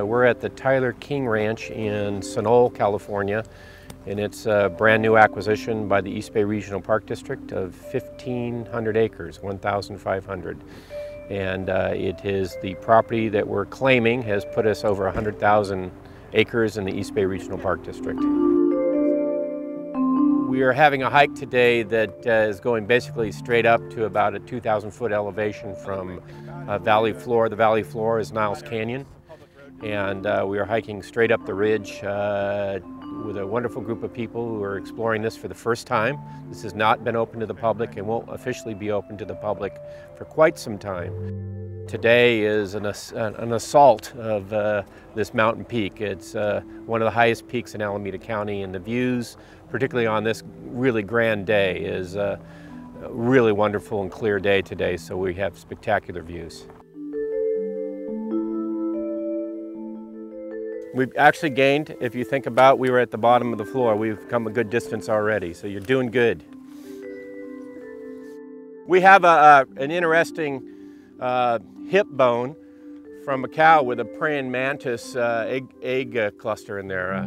We're at the Tyler King Ranch in Sunol, California, and it's a brand new acquisition by the East Bay Regional Park District of 1,500 acres, 1,500. And it is the property that we're claiming has put us over 100,000 acres in the East Bay Regional Park District. We are having a hike today that is going basically straight up to about a 2,000-foot elevation from valley floor. The valley floor is Niles Canyon, and we are hiking straight up the ridge with a wonderful group of people who are exploring this for the first time. This has not been open to the public and won't officially be open to the public for quite some time. Today is an assault of this mountain peak. It's one of the highest peaks in Alameda County, and the views, particularly on this really grand day, is a really wonderful and clear day today, so we have spectacular views. We've actually gained, if you think about, we were at the bottom of the floor. We've come a good distance already, so you're doing good. We have an interesting hip bone from a cow with a praying mantis egg cluster in there.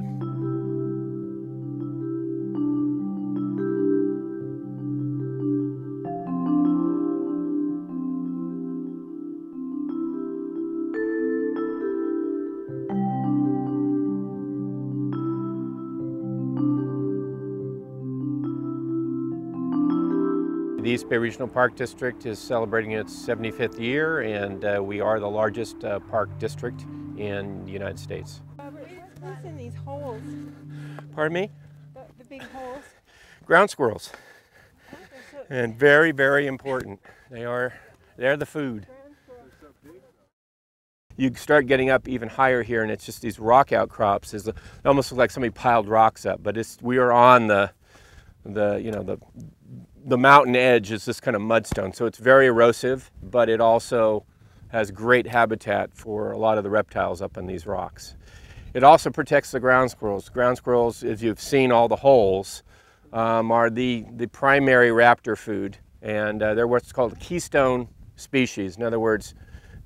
The East Bay Regional Park District is celebrating its 75th year, and we are the largest park district in the United States. What's in these holes? Pardon me? The big holes? Ground squirrels. And very, very important. They're the food. You start getting up even higher here, and it's just these rock outcrops. It almost looks like somebody piled rocks up, but we are on the mountain edge is this kind of mudstone, so it's very erosive, but it also has great habitat for a lot of the reptiles up in these rocks. It also protects the ground squirrels. Ground squirrels, as you've seen all the holes, are the primary raptor food, and they're what's called a keystone species. In other words,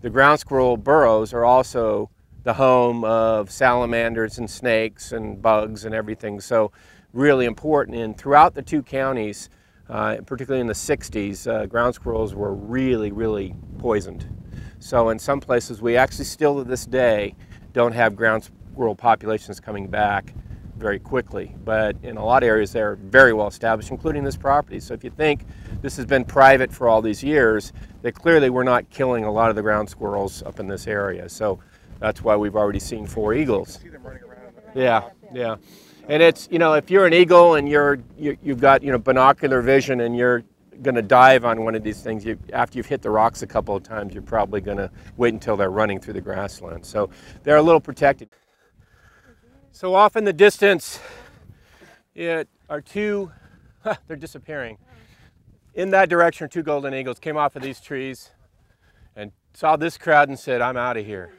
the ground squirrel burrows are also the home of salamanders and snakes and bugs and everything, so really important. And throughout the two counties, particularly in the 60s, ground squirrels were really, really poisoned. So in some places, we actually still to this day don't have ground squirrel populations coming back very quickly. But in a lot of areas, they're very well established, including this property. So if you think this has been private for all these years, they clearly were not killing a lot of the ground squirrels up in this area. So that's why we've already seen 4 eagles. You can see them running around. Yeah, yeah. And it's, if you're an eagle and you've got, binocular vision and you're going to dive on one of these things, after you've hit the rocks a couple of times, you're probably going to wait until they're running through the grassland. So they're a little protected. So off in the distance, they're disappearing. In that direction are 2 golden eagles, came off of these trees and saw this crowd and said, I'm out of here.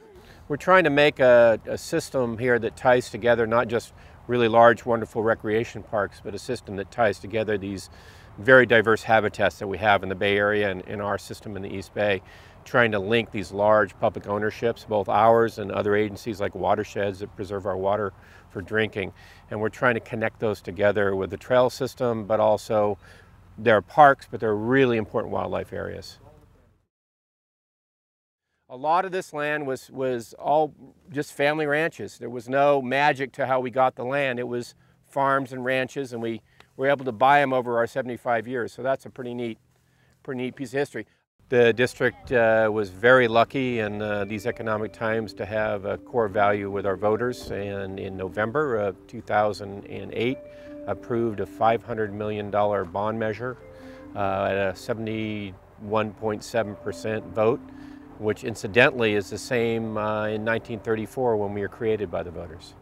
We're trying to make a system here that ties together not just really large, wonderful recreation parks, but a system that ties together these very diverse habitats that we have in the Bay Area and in our system in the East Bay, trying to link these large public ownerships, both ours and other agencies like watersheds that preserve our water for drinking. And we're trying to connect those together with the trail system, but also they're parks, but they're really important wildlife areas. A lot of this land was all just family ranches. There was no magic to how we got the land. It was farms and ranches, and we were able to buy them over our 75 years. So that's a pretty neat piece of history. The district was very lucky in these economic times to have a core value with our voters, and in November of 2008 approved a $500 million bond measure at a 71.7% vote, which incidentally is the same in 1934 when we were created by the voters.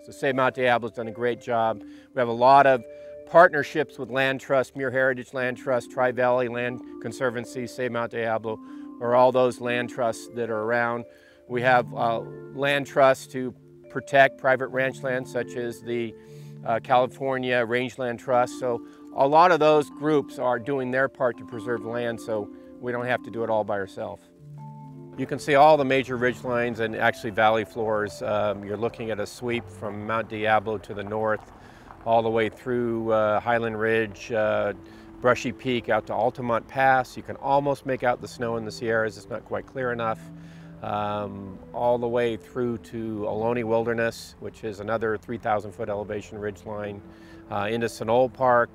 So Save Mount Diablo's done a great job. We have a lot of partnerships with Land Trust, Muir Heritage Land Trust, Tri-Valley Land Conservancy, Save Mount Diablo, or all those land trusts that are around. We have land trusts to protect private ranch land, such as the California Rangeland Trust. So a lot of those groups are doing their part to preserve land, so we don't have to do it all by ourselves. You can see all the major ridge lines and actually valley floors. You're looking at a sweep from Mount Diablo to the north, all the way through Highland Ridge, Brushy Peak out to Altamont Pass. You can almost make out the snow in the Sierras. It's not quite clear enough. All the way through to Ohlone Wilderness, which is another 3,000-foot elevation ridge line, into Sunol Park,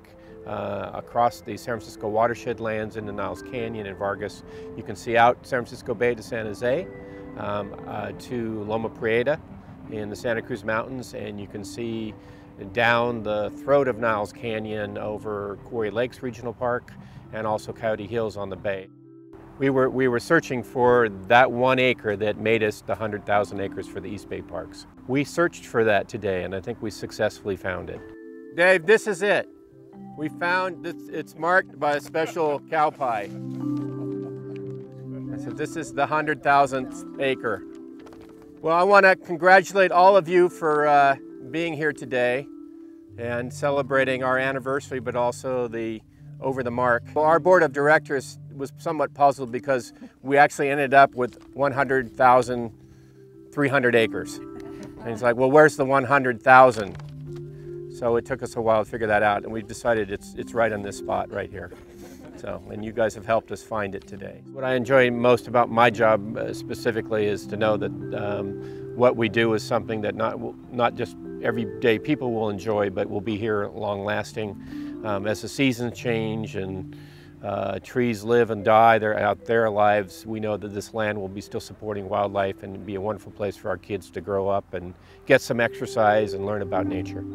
across the San Francisco watershed lands into Niles Canyon and Vargas. You can see out San Francisco Bay to San Jose, to Loma Prieta in the Santa Cruz Mountains, and you can see down the throat of Niles Canyon over Quarry Lakes Regional Park and also Coyote Hills on the bay. We were searching for that 1 acre that made us the 100,000 acres for the East Bay Parks. We searched for that today, and I think we successfully found it. Dave, this is it. We found this, it's marked by a special cow pie. So this is the 100,000th acre. Well, I want to congratulate all of you for being here today and celebrating our anniversary, but also the over the mark. Well, our board of directors was somewhat puzzled because we actually ended up with 100,300 acres. And it's like, well, where's the 100,000? So it took us a while to figure that out, and we decided it's right on this spot right here. So, and you guys have helped us find it today. What I enjoy most about my job specifically is to know that what we do is something that not just everyday people will enjoy, but will be here long lasting. As the seasons change and trees live and die out their lives, we know that this land will be still supporting wildlife and be a wonderful place for our kids to grow up and get some exercise and learn about nature.